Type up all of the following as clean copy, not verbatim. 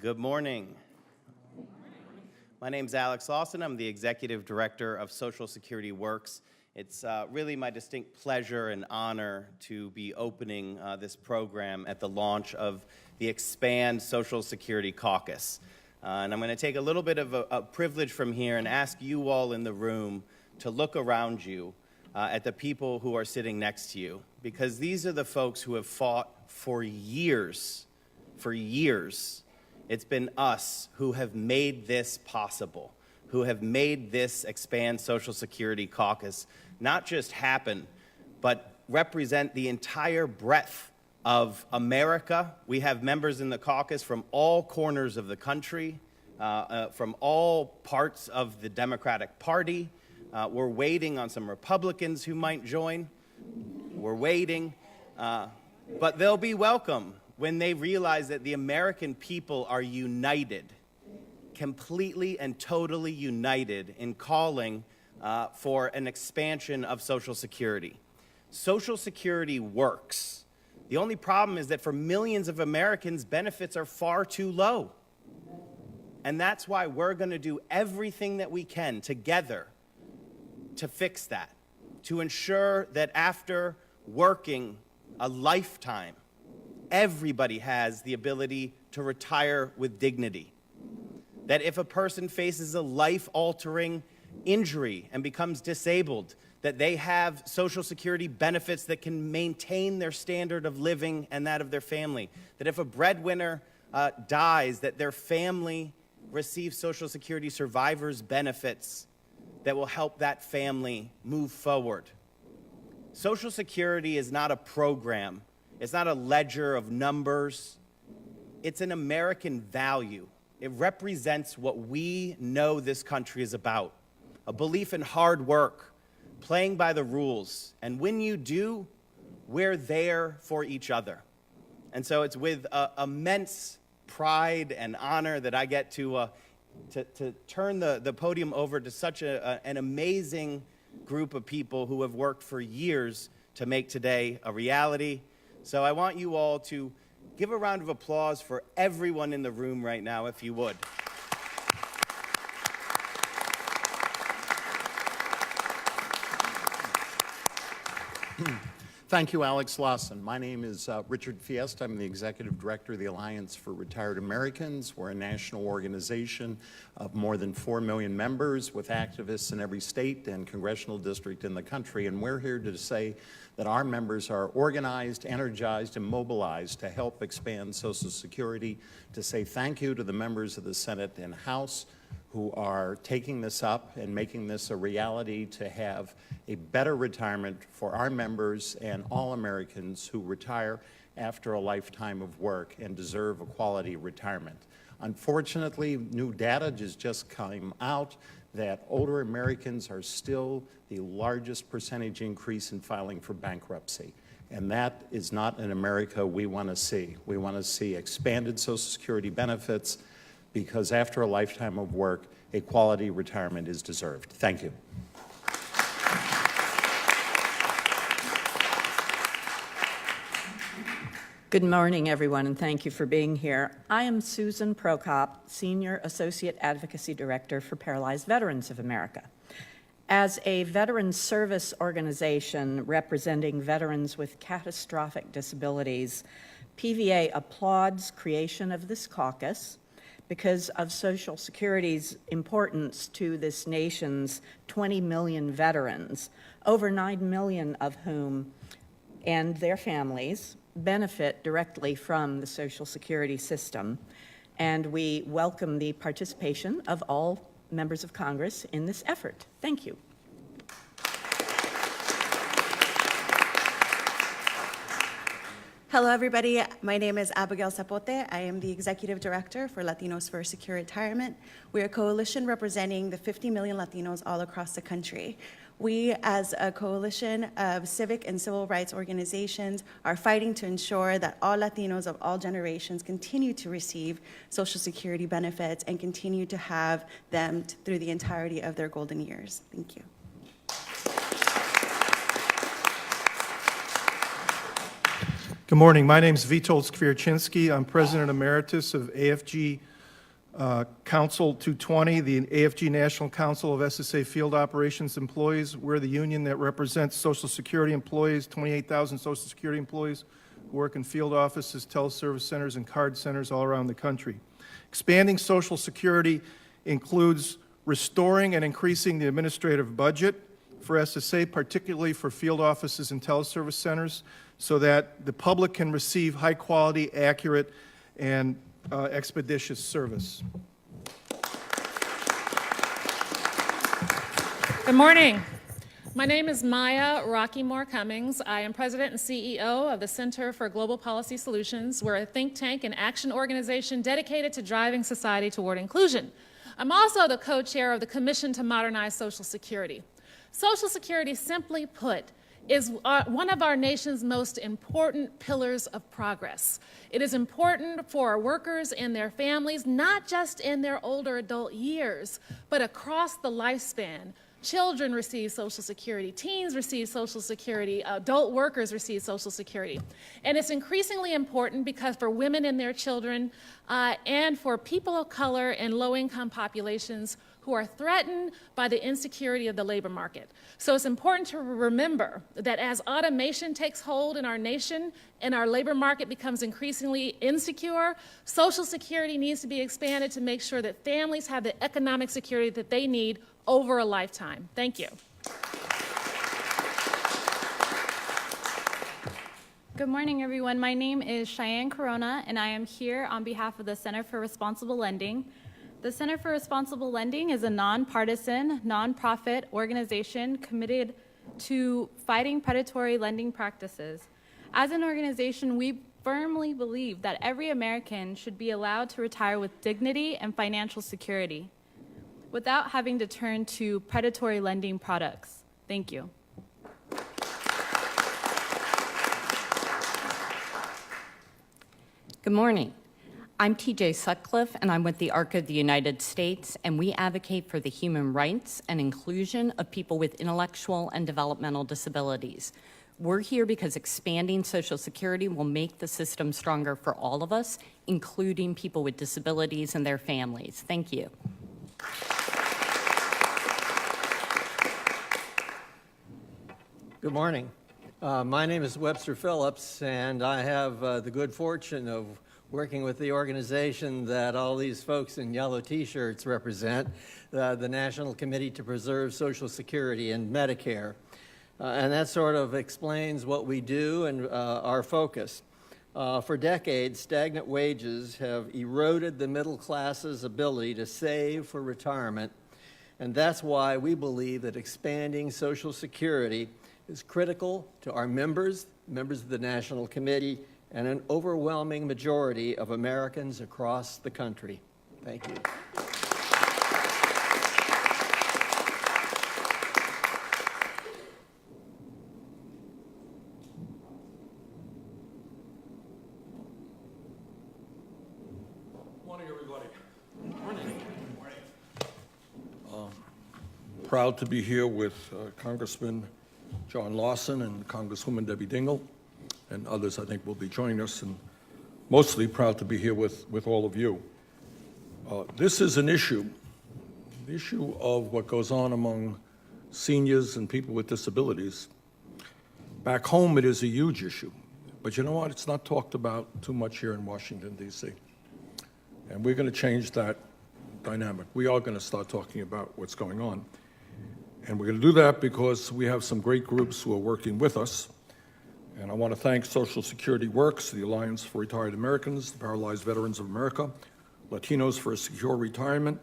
Good morning. My name's Alex Lawson. I'm the Executive Director of Social Security Works. It's really my distinct pleasure and honor to be opening this program at the launch of the Expand Social Security Caucus. And I'm going to take a little bit of a privilege from here and ask you all in the room to look around you at the people who are sitting next to you, because these are the folks who have fought for years. It's been us who have made this possible, who have made this Expand Social Security Caucus not just happen, but represent the entire breadth of America. We have members in the caucus from all corners of the country, from all parts of the Democratic Party. We're waiting on some Republicans who might join. We're waiting, but they'll be welcome when they realize that the American people are united, completely and totally united in calling for an expansion of Social Security. Social Security works. The only problem is that for millions of Americans, benefits are far too low. And that's why we're going to do everything that we can together to fix that, to ensure that after working a lifetime, everybody has the ability to retire with dignity. That if a person faces a life-altering injury and becomes disabled, that they have Social Security benefits that can maintain their standard of living and that of their family. That if a breadwinner dies, that their family receives Social Security survivors benefits that will help that family move forward. Social Security is not a program. It's not a ledger of numbers. It's an American value. It represents what we know this country is about, a belief in hard work, playing by the rules. And when you do, we're there for each other. And so it's with immense pride and honor that I get to turn the podium over to such an amazing group of people who have worked for years to make today a reality. So I want you all to give a round of applause for everyone in the room right now, if you would. Thank you, Alex Lawson. My name is Richard Fiesta. I'm the Executive Director of the Alliance for Retired Americans. We're a national organization of more than 4 million members with activists in every state and congressional district in the country. And we're here to say that our members are organized, energized, and mobilized to help expand Social Security, to say thank you to the members of the Senate and House who are taking this up and making this a reality, to have a better retirement for our members and all Americans who retire after a lifetime of work and deserve a quality retirement. Unfortunately, new data just came out that older Americans are still the largest percentage increase in filing for bankruptcy. And that is not an America we want to see. We want to see expanded Social Security benefits, because after a lifetime of work, a quality retirement is deserved. Thank you. Good morning, everyone, and thank you for being here. I am Susan Prokop, Senior Associate Advocacy Director for Paralyzed Veterans of America. As a veteran service organization representing veterans with catastrophic disabilities, PVA applauds creation of this caucus because of Social Security's importance to this nation's 20 million veterans, over 9 million of whom and their families benefit directly from the Social Security system. And we welcome the participation of all members of Congress in this effort. Thank you. Hello, everybody. My name is Abigail Sapote. I am the Executive Director for Latinos for Secure Retirement. We're a coalition representing the 50 million Latinos all across the country. We, as a coalition of civic and civil rights organizations, are fighting to ensure that all Latinos of all generations continue to receive Social Security benefits and continue to have them through the entirety of their golden years. Thank you. Good morning. My name is Witold Skwierczynski. I'm President Emeritus of AFG Council 220, the AFG National Council of SSA Field Operations Employees. We're the union that represents Social Security employees, 28,000 Social Security employees who work in field offices, teleservice centers, and card centers all around the country. Expanding Social Security includes restoring and increasing the administrative budget for SSA, particularly for field offices and teleservice centers, so that the public can receive high-quality, accurate, and expeditious service. Good morning. My name is Maya Rockymore Cummings. I am President and CEO of the Center for Global Policy Solutions. We're a think tank and action organization dedicated to driving society toward inclusion. I'm also the co-chair of the Commission to Modernize Social Security. Social Security, simply put, is one of our nation's most important pillars of progress. It is important for our workers and their families, not just in their older adult years, but across the lifespan. Children receive Social Security, teens receive Social Security, adult workers receive Social Security. And it's increasingly important because for women and their children and for people of color and low-income populations who are threatened by the insecurity of the labor market. So it's important to remember that as automation takes hold in our nation and our labor market becomes increasingly insecure, Social Security needs to be expanded to make sure that families have the economic security that they need over a lifetime. Thank you. Good morning, everyone. My name is Cheyenne Corona, and I am here on behalf of the Center for Responsible Lending. The Center for Responsible Lending is a nonpartisan, nonprofit organization committed to fighting predatory lending practices. As an organization, we firmly believe that every American should be allowed to retire with dignity and financial security without having to turn to predatory lending products. Thank you. Good morning. I'm TJ Sutcliffe, and I'm with the ARC of the United States, and we advocate for the human rights and inclusion of people with intellectual and developmental disabilities. We're here because expanding Social Security will make the system stronger for all of us, including people with disabilities and their families. Thank you. Good morning. My name is Webster Phillips, and I have the good fortune of working with the organization that all these folks in yellow T-shirts represent, the National Committee to Preserve Social Security and Medicare. And that sort of explains what we do and our focus. For decades, stagnant wages have eroded the middle class's ability to save for retirement, and that's why we believe that expanding Social Security is critical to our members of the National Committee, and an overwhelming majority of Americans across the country. Thank you. Morning, everybody. Morning. Proud to be here with Congressman John Lawson and Congresswoman Debbie Dingell, and others I think will be joining us, and mostly proud to be here with all of you. This is an issue, the issue of what goes on among seniors and people with disabilities. Back home, it is a huge issue, but you know what? It's not talked about too much here in Washington, D.C., and we're going to change that dynamic. We are going to start talking about what's going on, and we're going to do that because we have some great groups who are working with us. And I want to thank Social Security Works, the Alliance for Retired Americans, the Paralyzed Veterans of America, Latinos for a Secure Retirement,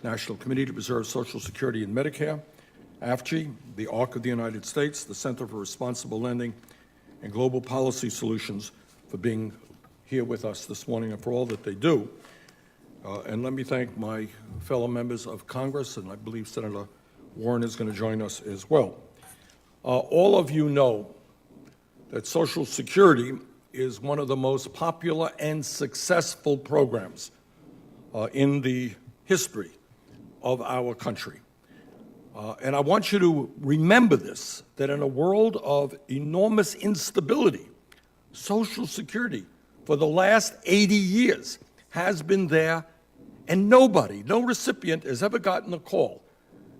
National Committee to Preserve Social Security and Medicare, AFG, the ARC of the United States, the Center for Responsible Lending, and Global Policy Solutions for being here with us this morning and for all that they do. And let me thank my fellow members of Congress, and I believe Senator Warren is going to join us as well. All of you know that Social Security is one of the most popular and successful programs in the history of our country. And I want you to remember this, that in a world of enormous instability, Social Security for the last 80 years has been there, and nobody, no recipient has ever gotten a call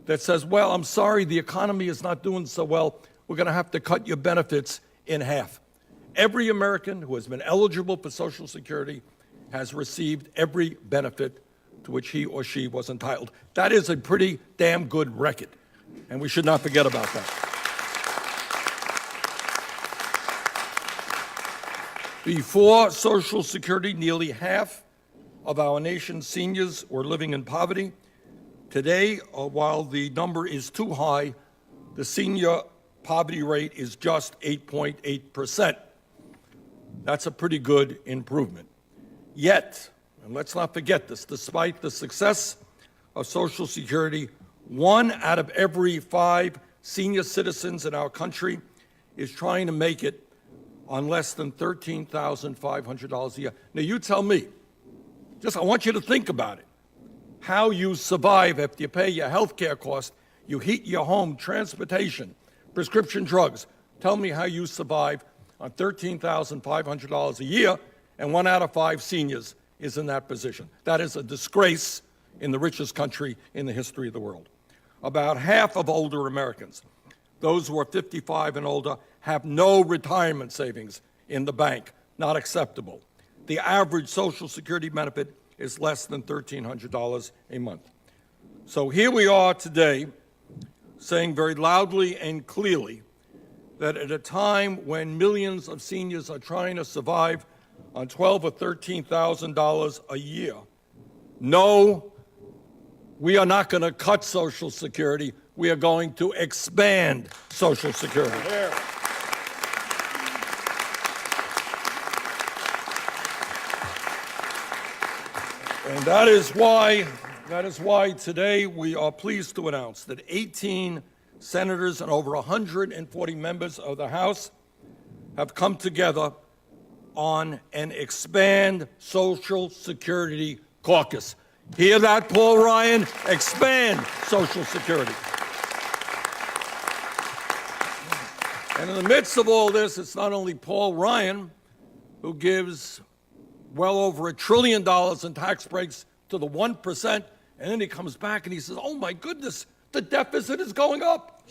that says, well, I'm sorry, the economy is not doing so well, we're going to have to cut your benefits in half. Every American who has been eligible for Social Security has received every benefit to which he or she was entitled. That is a pretty damn good record, and we should not forget about that. Before Social Security, nearly half of our nation's seniors were living in poverty. Today, while the number is too high, the senior poverty rate is just 8.8%. That's a pretty good improvement. Yet, and let's not forget this, despite the success of Social Security, 1 out of every 5 senior citizens in our country is trying to make it on less than $13,500 a year. Now, you tell me, I want you to think about it, how you survive after you pay your health care costs, you heat your home, transportation, prescription drugs. Tell me how you survive on $13,500 a year, and 1 out of 5 seniors is in that position. That is a disgrace in the richest country in the history of the world. About half of older Americans, those who are 55 and older, have no retirement savings in the bank. Not acceptable. The average Social Security benefit is less than $1,300 a month. So here we are today saying very loudly and clearly that at a time when millions of seniors are trying to survive on $12,000 or $13,000 a year, no, we are not going to cut Social Security. We are going to expand Social Security. And that is why today we are pleased to announce that 18 senators and over 140 members of the House have come together on an Expand Social Security Caucus. Hear that, Paul Ryan? Expand Social Security. And in the midst of all this, it's not only Paul Ryan who gives well over $1 trillion in tax breaks to the 1%, and then he comes back and he says, oh my goodness, the deficit is going up.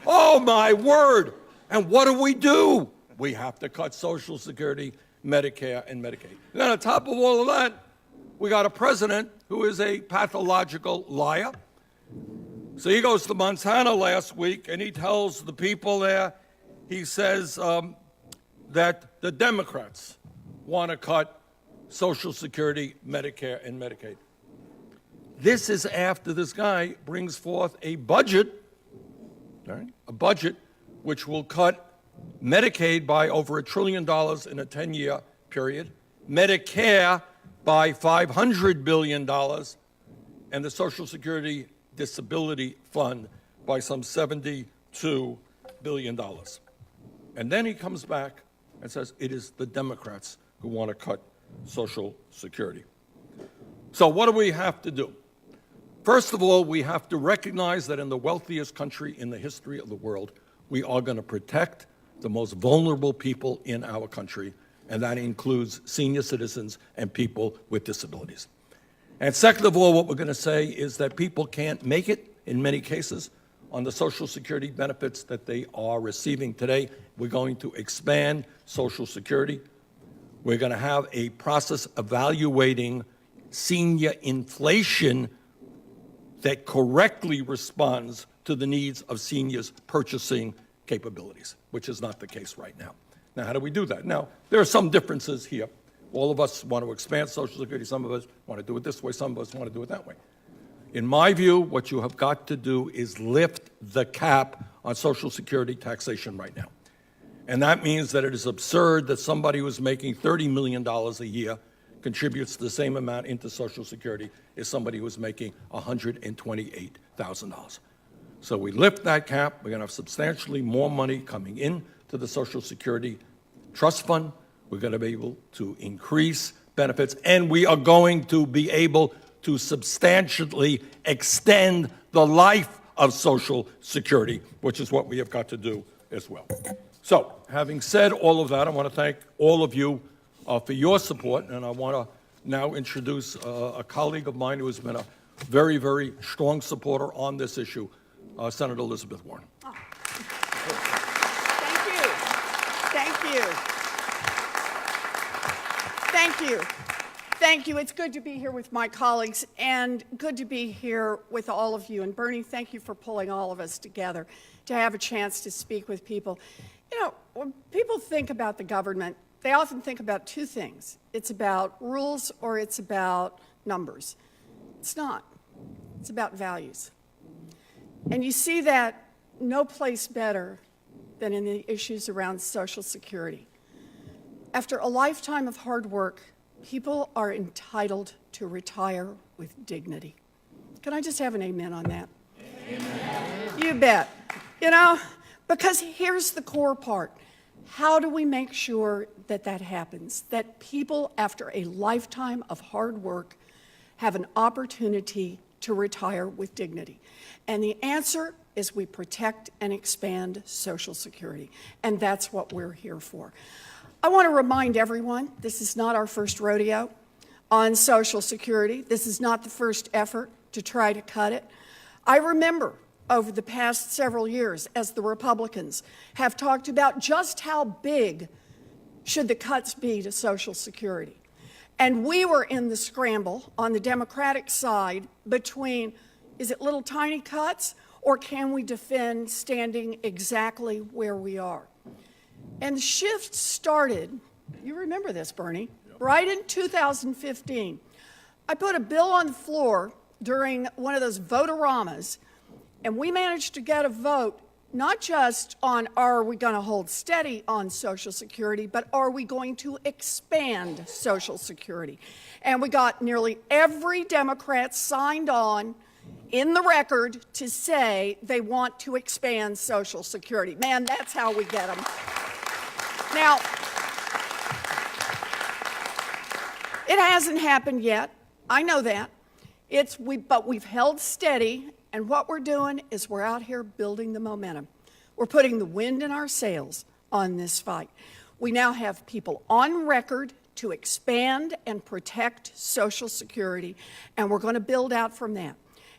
Oh my word. And what do? We have to cut Social Security, Medicare, and Medicaid. And then on top of all of that, we got a president who is a pathological liar. So he goes to Montana last week and he tells the people there, he says that the Democrats want to cut Social Security, Medicare, and Medicaid. This is after this guy brings forth a budget, right? A budget which will cut Medicaid by over $1 trillion in a 10-year period, Medicare by $500 billion, and the Social Security Disability Fund by some $72 billion. And then he comes back and says it is the Democrats who want to cut Social Security. So what do we have to do? First of all, we have to recognize that in the wealthiest country in the history of the world, we are going to protect the most vulnerable people in our country, and that includes senior citizens and people with disabilities. And second of all, what we're going to say is that people can't make it, in many cases, on the Social Security benefits that they are receiving today. We're going to expand Social Security. We're going to have a process evaluating senior inflation that correctly responds to the needs of seniors' purchasing capabilities, which is not the case right now. Now, how do we do that? Now, there are some differences here. All of us want to expand Social Security. Some of us want to do it this way. Some of us want to do it that way. In my view, what you have got to do is lift the cap on Social Security taxation right now. And that means that it is absurd that somebody who's making $30 million a year contributes the same amount into Social Security as somebody who's making $128,000. So we lift that cap. We're going to have substantially more money coming in to the Social Security Trust Fund. We're going to be able to increase benefits, and we are going to be able to substantially extend the life of Social Security, which is what we have got to do as well. So, having said all of that, I want to thank all of you for your support, and I want to now introduce a colleague of mine who has been a very, very strong supporter on this issue, Senator Elizabeth Warren. Thank you. Thank you. Thank you. Thank you. It's good to be here with my colleagues and good to be here with all of you. And Bernie, thank you for pulling all of us together to have a chance to speak with people. You know, when people think about the government, they often think about two things. It's about rules or it's about numbers. It's not. It's about values. And you see that no place better than in the issues around Social Security. After a lifetime of hard work, people are entitled to retire with dignity. Can I just have an amen on that? Amen. You bet. You know, because here's the core part. How do we make sure that that happens? That people, after a lifetime of hard work, have an opportunity to retire with dignity? And the answer is we protect and expand Social Security. And that's what we're here for. I want to remind everyone, this is not our first rodeo on Social Security. This is not the first effort to try to cut it. I remember over the past several years as the Republicans have talked about just how big should the cuts be to Social Security. And we were in the scramble on the Democratic side between, is it little tiny cuts or can we defend standing exactly where we are? And the shift started, you remember this, Bernie, right in 2015. I put a bill on the floor during one of those vote-a-ramas, and we managed to get a vote not just on are we going to hold steady on Social Security, but are we going to expand Social Security? And we got nearly every Democrat signed on in the record to say they want to expand Social Security. Man, that's how we get them. Now, it hasn't happened yet. I know that. But we've held steady, and what we're doing is we're out here building the momentum. We're putting the wind in our sails on this fight. We now have people on record to expand and protect Social Security, and we're going to build out from that.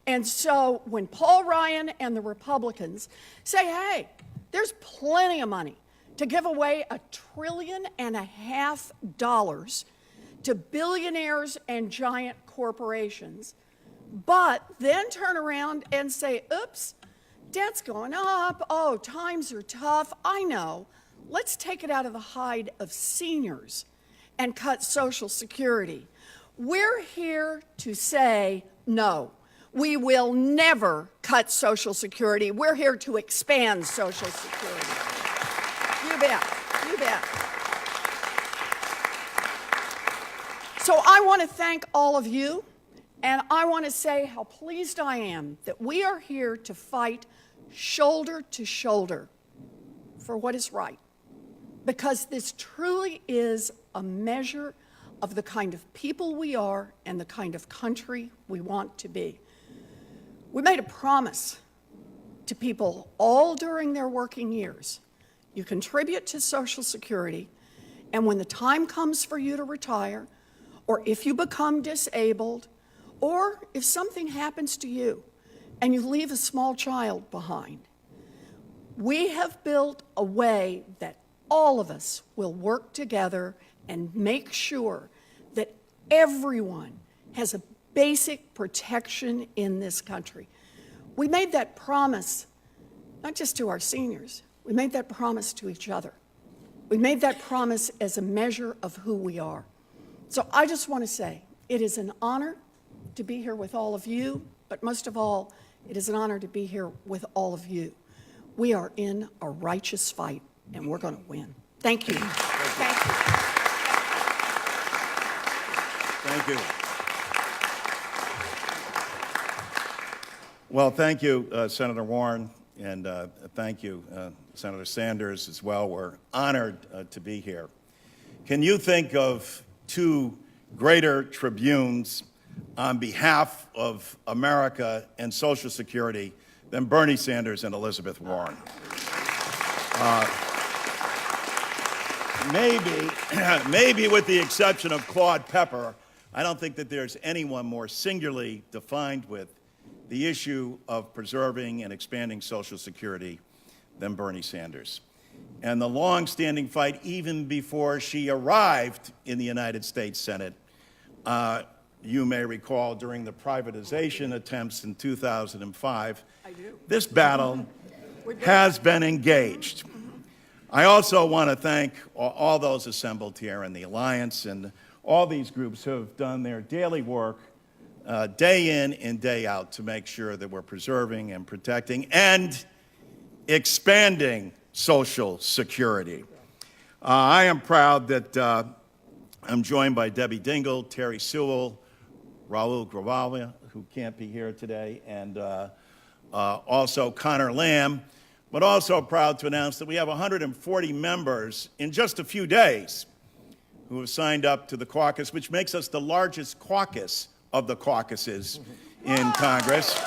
And so when Paul Ryan and the Republicans say, hey, there's plenty of money to give away $1.5 trillion to billionaires and giant corporations, but then turn around and say, oops, debt's going up, oh, times are tough, I know, let's take it out of the hide of seniors and cut Social Security. We're here to say no. We will never cut Social Security. We're here to expand Social Security. You bet. You bet. So I want to thank all of you, and I want to say how pleased I am that we are here to fight shoulder to shoulder for what is right, because this truly is a measure of the kind of people we are and the kind of country we want to be. We made a promise to people all during their working years. You contribute to Social Security, and when the time comes for you to retire, or if you become disabled, or if something happens to you and you leave a small child behind, we have built a way that all of us will work together and make sure that everyone has a basic protection in this country. We made that promise not just to our seniors, we made that promise to each other. We made that promise as a measure of who we are. So I just want to say, it is an honor to be here with all of you, but most of all, it is an honor to be here with all of you. We are in a righteous fight, and we're going to win. Thank you. Thank you. Thank you. Well, thank you, Senator Warren, and thank you, Senator Sanders, as well. We're honored to be here. Can you think of two greater tribunes on behalf of America and Social Security than Bernie Sanders and Elizabeth Warren? maybe with the exception of Claude Pepper, I don't think that there's anyone more singularly defined with the issue of preserving and expanding Social Security than Bernie Sanders. And the long-standing fight, even before she arrived in the United States Senate, you may recall during the privatization attempts in 2005, this battle has been engaged. I also want to thank all those assembled here in the Alliance and all these groups who have done their daily work day in and day out to make sure that we're preserving and protecting and expanding Social Security. I am proud that I'm joined by Debbie Dingell, Terry Sewell, Raul Gravalia, who can't be here today, and also Connor Lamb, but also proud to announce that we have 140 members in just a few days who have signed up to the caucus, which makes us the largest caucus of the caucuses in Congress.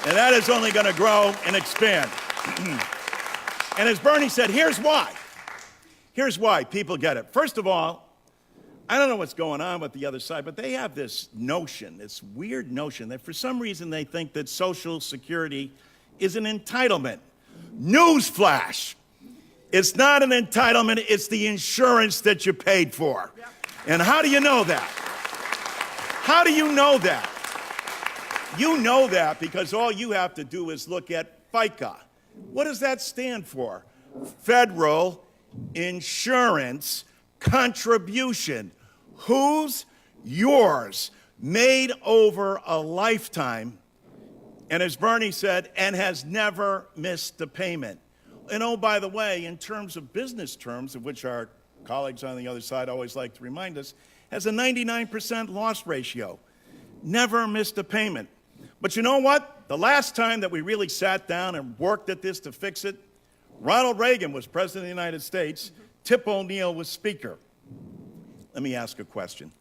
And that is only going to grow and expand. And as Bernie said, here's why. Here's why people get it. First of all, I don't know what's going on with the other side, but they have this notion, this weird notion that for some reason they think that Social Security is an entitlement. Newsflash. It's not an entitlement, it's the insurance that you paid for. And how do you know that? How do you know that? You know that because all you have to do is look at FICA. What does that stand for? Federal Insurance Contribution. Whose? Yours. Made over a lifetime. And as Bernie said, and has never missed a payment. And oh, by the way, in terms of business terms, of which our colleagues on the other side always like to remind us, has a 99% loss ratio. Never missed a payment. But you know what? The last time that we really sat down and worked at this to fix it, Ronald Reagan was president of the United States. Tip O'Neill was speaker. Let me ask a question.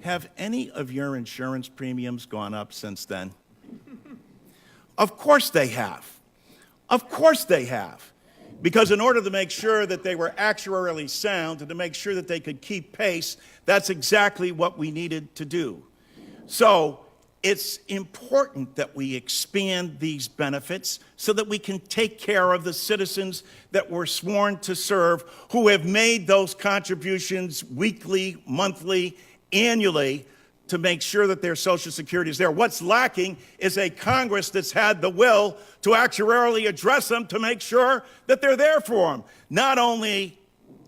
Have any of your insurance premiums gone up since then? Of course they have. Of course they have. Because in order to make sure that they were actuarially sound and to make sure that they could keep pace, that's exactly what we needed to do. So it's important that we expand these benefits so that we can take care of the citizens that we're sworn to serve who have made those contributions weekly, monthly, annually to make sure that their Social Security is there. What's lacking is a Congress that's had the will to actuarially address them to make sure that they're there for them, not only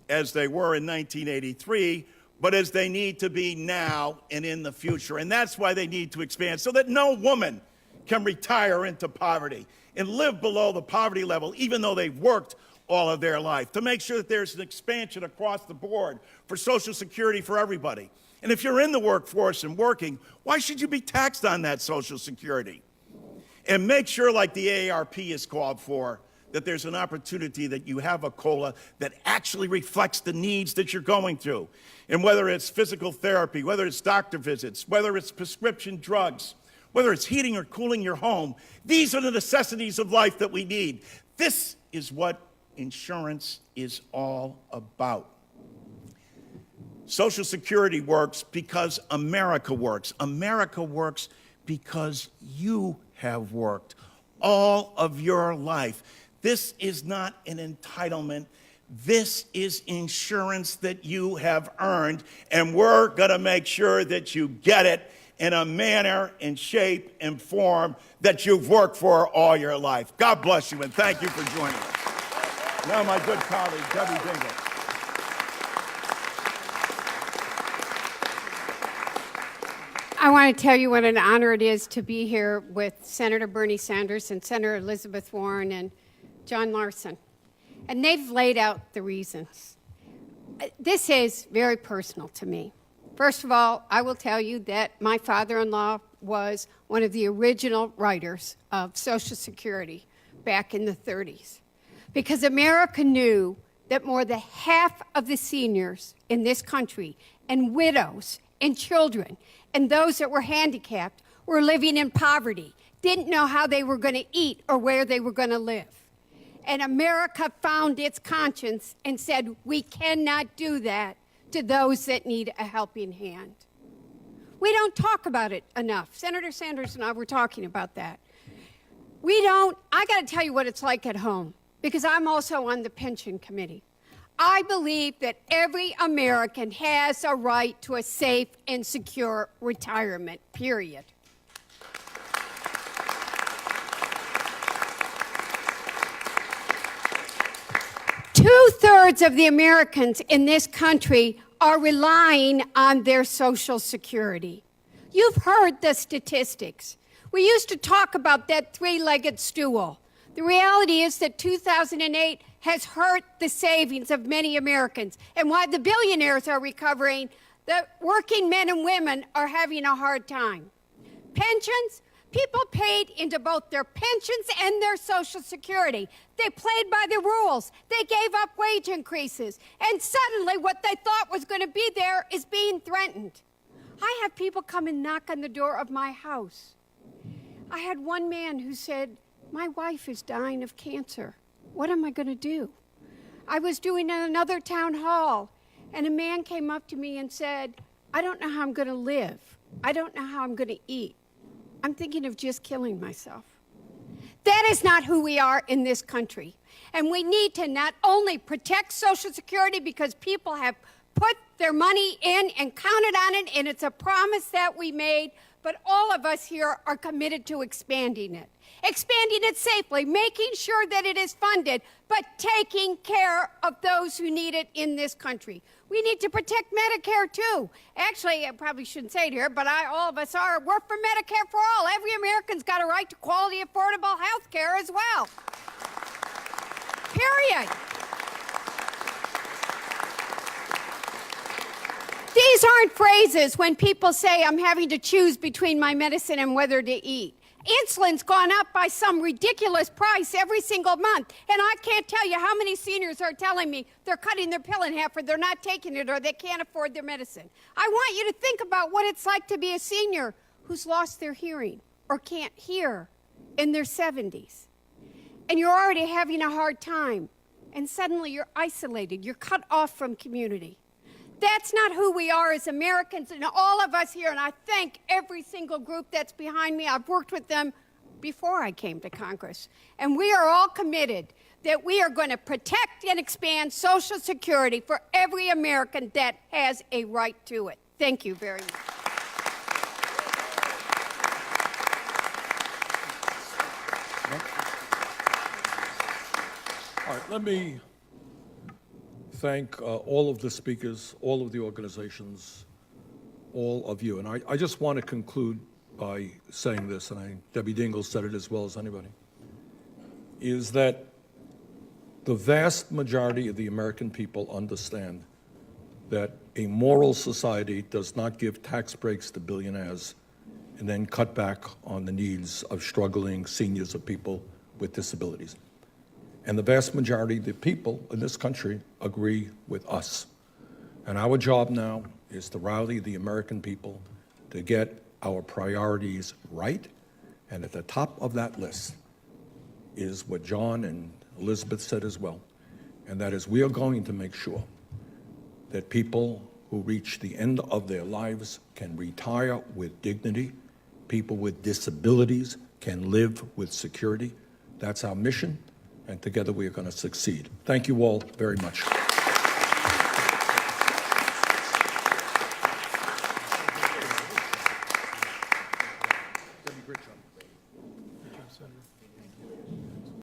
as they were in 1983, but as they need to be now and in the future. And that's why they need to expand, so that no woman can retire into poverty and live below the poverty level, even though they've worked all of their life, to make sure that there's an expansion across the board for Social Security for everybody. And if you're in the workforce and working, why should you be taxed on that Social Security? And make sure, like the AARP has called for, that there's an opportunity that you have a COLA that actually reflects the needs that you're going through. And whether it's physical therapy, whether it's doctor visits, whether it's prescription drugs, whether it's heating or cooling your home, these are the necessities of life that we need. This is what insurance is all about. Social Security works because America works. America works because you have worked all of your life. This is not an entitlement. This is insurance that you have earned, and we're going to make sure that you get it in a manner and shape and form that you've worked for all your life. God bless you, and thank you for joining us. Now, my good colleague, Debbie Dingell. I want to tell you what an honor it is to be here with Senator Bernie Sanders and Senator Elizabeth Warren and John Larson. And they've laid out the reasons. This is very personal to me. First of all, I will tell you that my father-in-law was one of the original writers of Social Security back in the 30s. Because America knew that more than half of the seniors in this country, and widows, and children, and those that were handicapped were living in poverty, didn't know how they were going to eat or where they were going to live. And America found its conscience and said, we cannot do that to those that need a helping hand. We don't talk about it enough. Senator Sanders and I were talking about that. I got to tell you what it's like at home, because I'm also on the pension committee. I believe that every American has a right to a safe and secure retirement, period. Two-thirds of the Americans in this country are relying on their Social Security. You've heard the statistics. We used to talk about that three-legged stool. The reality is that 2008 has hurt the savings of many Americans. And while the billionaires are recovering, the working men and women are having a hard time. Pensions? People paid into both their pensions and their Social Security. They played by the rules. They gave up wage increases. And suddenly what they thought was going to be there is being threatened. I have people come and knock on the door of my house. I had one man who said, my wife is dying of cancer. What am I going to do? I was doing another town hall, and a man came up to me and said, I don't know how I'm going to live. I don't know how I'm going to eat. I'm thinking of just killing myself. That is not who we are in this country. And we need to not only protect Social Security because people have put their money in and counted on it, and it's a promise that we made, but all of us here are committed to expanding it safely, making sure that it is funded, but taking care of those who need it in this country. We need to protect Medicare, too. Actually, I probably shouldn't say it here, but all of us are. We're for Medicare for all. Every American's got a right to quality, affordable health care as well. Period. These aren't phrases when people say, I'm having to choose between my medicine and whether to eat. Insulin's gone up by some ridiculous price every single month, and I can't tell you how many seniors are telling me they're cutting their pill in half, or they're not taking it, or they can't afford their medicine. I want you to think about what it's like to be a senior who's lost their hearing or can't hear in their 70s. And you're already having a hard time, and suddenly you're isolated, you're cut off from community. That's not who we are as Americans, and all of us here, and I thank every single group that's behind me. I've worked with them before I came to Congress. And we are all committed that we are going to protect and expand Social Security for every American that has a right to it. Thank you very much. All right, let me thank all of the speakers, all of the organizations, all of you. And I just want to conclude by saying this, and Debbie Dingell said it as well as anybody, is that the vast majority of the American people understand that a moral society does not give tax breaks to billionaires and then cut back on the needs of struggling seniors or people with disabilities. And the vast majority of the people in this country agree with us. And our job now is to rally the American people to get our priorities right. And at the top of that list is what John and Elizabeth said as well. And that is, we are going to make sure that people who reach the end of their lives can retire with dignity. People with disabilities can live with security. That's our mission. And together we are going to succeed. Thank you all very much. Debbie, great job.